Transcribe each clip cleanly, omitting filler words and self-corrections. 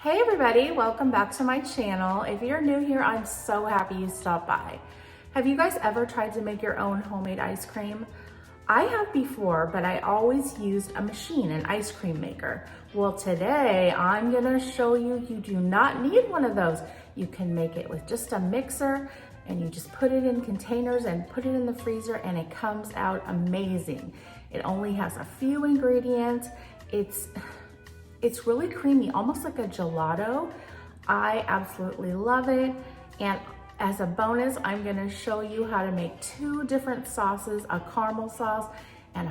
Hey everybody, welcome back to my channel. If you're new here, I'm so happy you stopped by. Have you guys ever tried to make your own homemade ice cream? I have before, but I always used a machine, an ice cream maker. Well, today I'm gonna show you, you do not need one of those. You can make it with just a mixer and you just put it in containers and put it in the freezer and it comes out amazing. It only has a few ingredients. It's really creamy, almost like a gelato. I absolutely love it. And as a bonus, I'm gonna show you how to make two different sauces, a caramel sauce and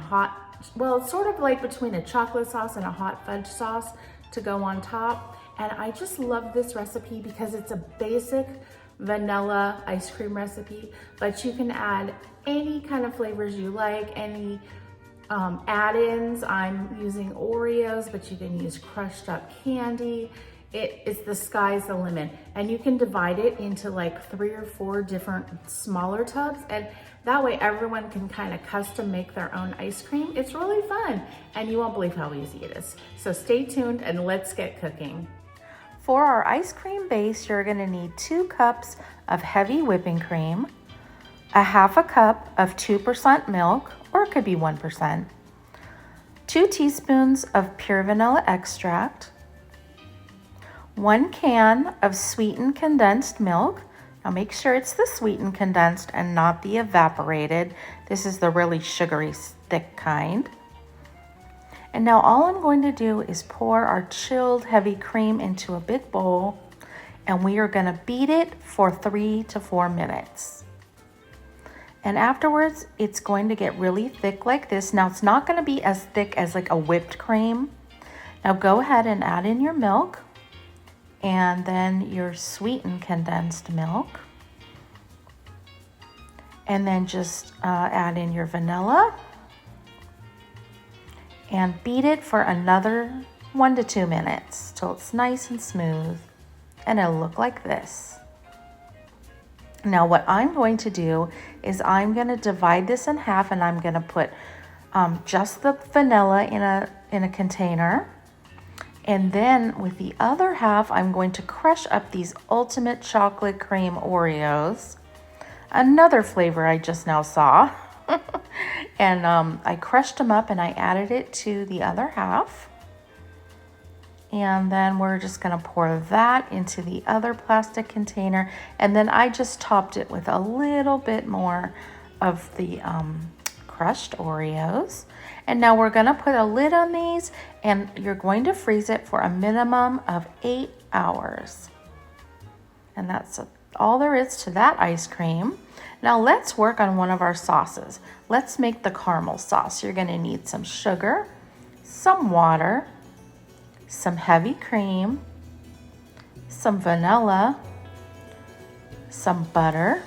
well, it's sort of like between a chocolate sauce and a hot fudge sauce to go on top. And I just love this recipe because it's a basic vanilla ice cream recipe, but you can add any kind of flavors you like, any add-ins. I'm using Oreos, but you can use crushed up candy. It's the sky's the limit. And you can divide it into like 3 or 4 different smaller tubs. And that way everyone can kind of custom make their own ice cream. It's really fun. And you won't believe how easy it is. So stay tuned and let's get cooking. For our ice cream base, you're gonna need 2 cups of heavy whipping cream, a half a cup of 2% milk, or it could be 1%, 2 teaspoons of pure vanilla extract, 1 can of sweetened condensed milk. Now make sure it's the sweetened condensed and not the evaporated. This is the really sugary, thick kind. And now all I'm going to do is pour our chilled heavy cream into a big bowl, and we are gonna beat it for 3 to 4 minutes. And afterwards, it's going to get really thick like this. Now, it's not gonna be as thick as like a whipped cream. Now go ahead and add in your milk and then your sweetened condensed milk. And then just add in your vanilla and beat it for another 1 to 2 minutes till it's nice and smooth. And it'll look like this. Now what I'm going to do is I'm going to divide this in half, and I'm going to put just the vanilla in a container. And then with the other half, I'm going to crush up these ultimate chocolate cream Oreos. Another flavor I just now saw. And I crushed them up and I added it to the other half. And then we're just gonna pour that into the other plastic container. And then I just topped it with a little bit more of the crushed Oreos. And now we're gonna put a lid on these, and you're going to freeze it for a minimum of 8 hours. And that's all there is to that ice cream. Now let's work on one of our sauces. Let's make the caramel sauce. You're gonna need some sugar, some water, some heavy cream, some vanilla, some butter,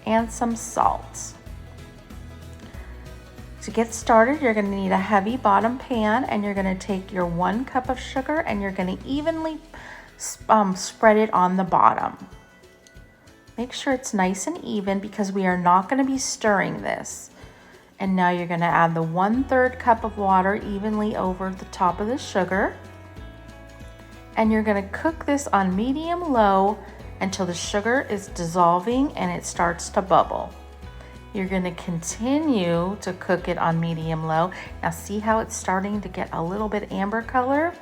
and some salt. To get started, you're going to need a heavy bottom pan, and you're going to take your 1 cup of sugar and you're going to evenly spread it on the bottom. Make sure it's nice and even because we are not going to be stirring this. And now you're gonna add the 1/3 cup of water evenly over the top of the sugar. And you're gonna cook this on medium-low until the sugar is dissolving and it starts to bubble. You're gonna continue to cook it on medium-low. Now see how it's starting to get a little bit amber color?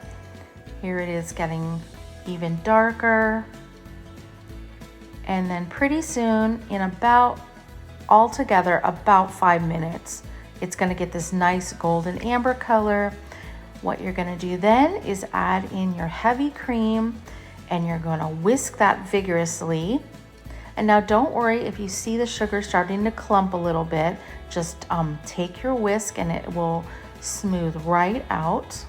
Here it is getting even darker. And then pretty soon, in altogether about 5 minutes, it's going to get this nice golden amber color. What you're going to do then is add in your heavy cream, and you're going to whisk that vigorously. And now don't worry if you see the sugar starting to clump a little bit. Just take your whisk and it will smooth right out.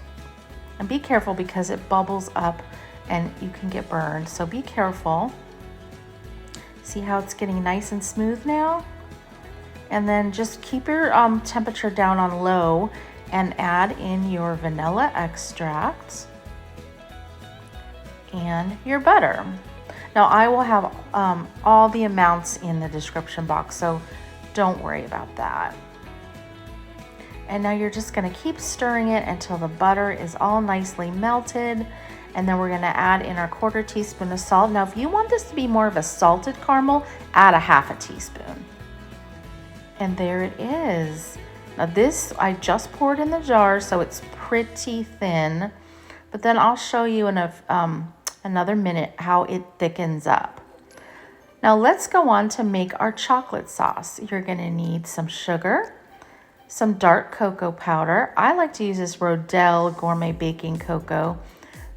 And be careful because it bubbles up and you can get burned, so be careful. See how it's getting nice and smooth now? And then just keep your temperature down on low and add in your vanilla extract and your butter. Now I will have all the amounts in the description box, so don't worry about that. And now you're just gonna keep stirring it until the butter is all nicely melted. And then we're gonna add in our 1/4 teaspoon of salt. Now, if you want this to be more of a salted caramel, add a 1/2 teaspoon. And there it is. Now this, I just poured in the jar, so it's pretty thin, but then I'll show you in another minute how it thickens up. Now let's go on to make our chocolate sauce. You're gonna need some sugar, some dark cocoa powder. I like to use this Rodell Gourmet Baking Cocoa.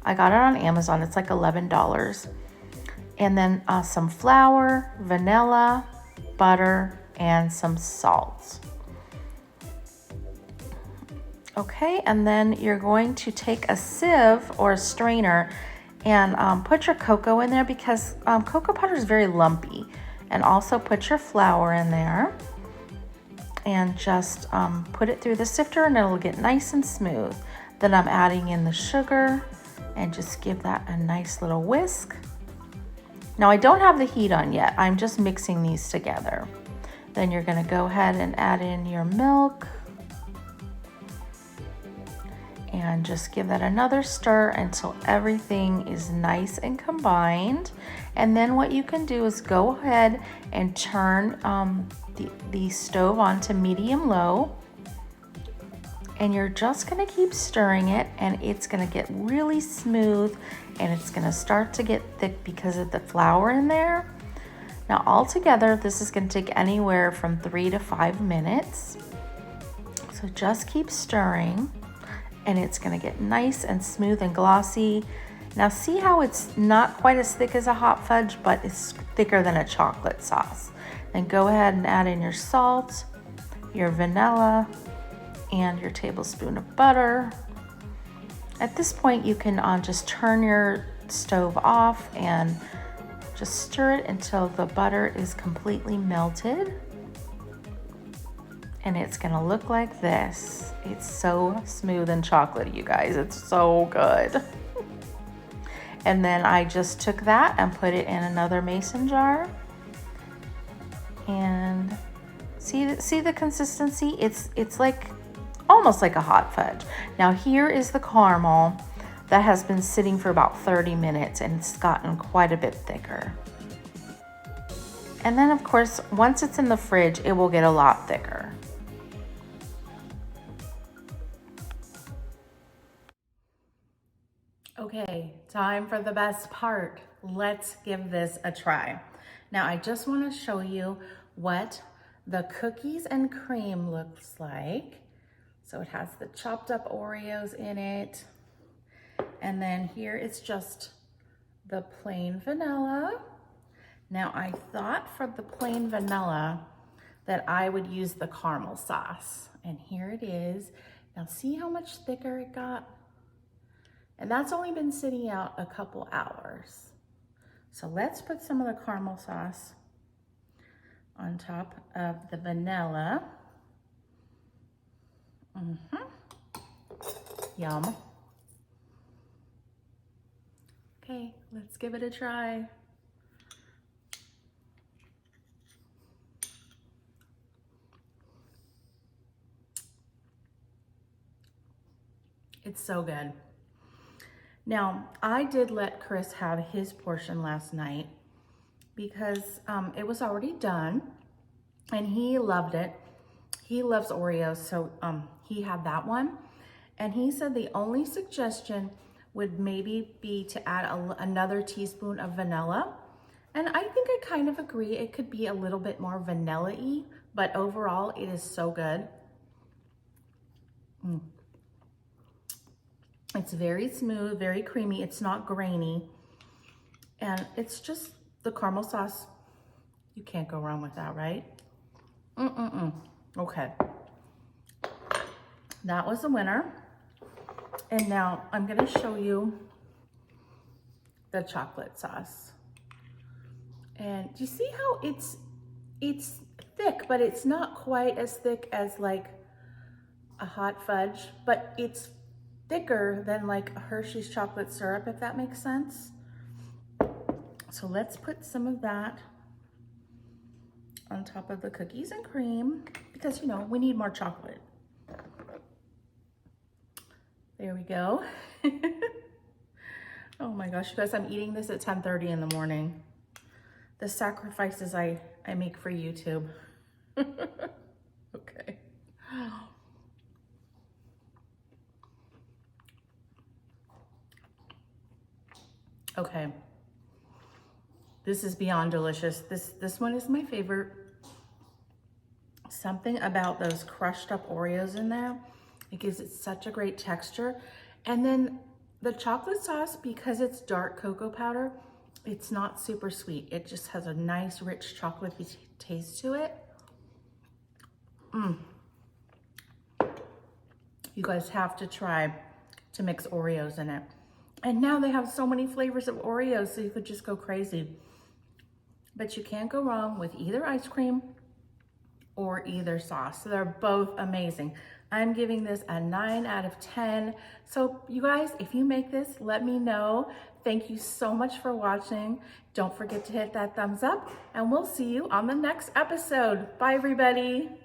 I got it on Amazon, it's like $11. And then some flour, vanilla, butter, and some salt. Okay, and then you're going to take a sieve or a strainer and put your cocoa in there because cocoa powder is very lumpy. And also put your flour in there and just put it through the sifter and it'll get nice and smooth. Then I'm adding in the sugar and just give that a nice little whisk. Now I don't have the heat on yet, I'm just mixing these together. Then you're gonna go ahead and add in your milk and just give that another stir until everything is nice and combined. And then what you can do is go ahead and turn the stove on to medium-low. And you're just gonna keep stirring it and it's gonna get really smooth and it's gonna start to get thick because of the flour in there. Now altogether, this is gonna take anywhere from 3 to 5 minutes. So just keep stirring and it's gonna get nice and smooth and glossy. Now see how it's not quite as thick as a hot fudge, but it's thicker than a chocolate sauce. Then go ahead and add in your salt, your vanilla, and your tablespoon of butter. At this point, you can just turn your stove off and just stir it until the butter is completely melted. And it's gonna look like this. It's so smooth and chocolatey, you guys. It's so good. And then I just took that and put it in another mason jar. And see the consistency? It's like almost like a hot fudge. Now here is the caramel that has been sitting for about 30 minutes and it's gotten quite a bit thicker. And then of course, once it's in the fridge, it will get a lot thicker. Okay, time for the best part. Let's give this a try. Now I just want to show you what the cookies and cream looks like. So it has the chopped up Oreos in it. And then here it's just the plain vanilla. Now I thought for the plain vanilla that I would use the caramel sauce. And here it is. Now see how much thicker it got? And that's only been sitting out a couple hours. So let's put some of the caramel sauce on top of the vanilla. Yum. Okay, let's give it a try. It's so good. Now, I did let Chris have his portion last night because it was already done and he loved it. He loves Oreos, so he had that one. And he said the only suggestion would maybe be to add another teaspoon of vanilla. And I think I kind of agree. It could be a little bit more vanilla-y, but overall it is so good. It's very smooth, very creamy. It's not grainy. And it's just the caramel sauce. You can't go wrong with that, right? Okay. That was a winner. And now I'm gonna show you the chocolate sauce. And do you see how it's thick, but it's not quite as thick as like a hot fudge, but it's thicker than like a Hershey's chocolate syrup, if that makes sense. So let's put some of that on top of the cookies and cream because, you know, we need more chocolate. There we go. Oh my gosh, you guys, I'm eating this at 10:30 in the morning. The sacrifices I make for YouTube. Okay. Okay. This is beyond delicious. This one is my favorite. Something about those crushed up Oreos in there, it gives it such a great texture. And then the chocolate sauce, because it's dark cocoa powder, it's not super sweet. It just has a nice, rich chocolatey taste to it. You guys have to try to mix Oreos in it. And now they have so many flavors of Oreos, so you could just go crazy. But you can't go wrong with either ice cream or either sauce. So they're both amazing. I'm giving this a 9 out of 10. So you guys, if you make this, let me know. Thank you so much for watching. Don't forget to hit that thumbs up, and we'll see you on the next episode. Bye, everybody.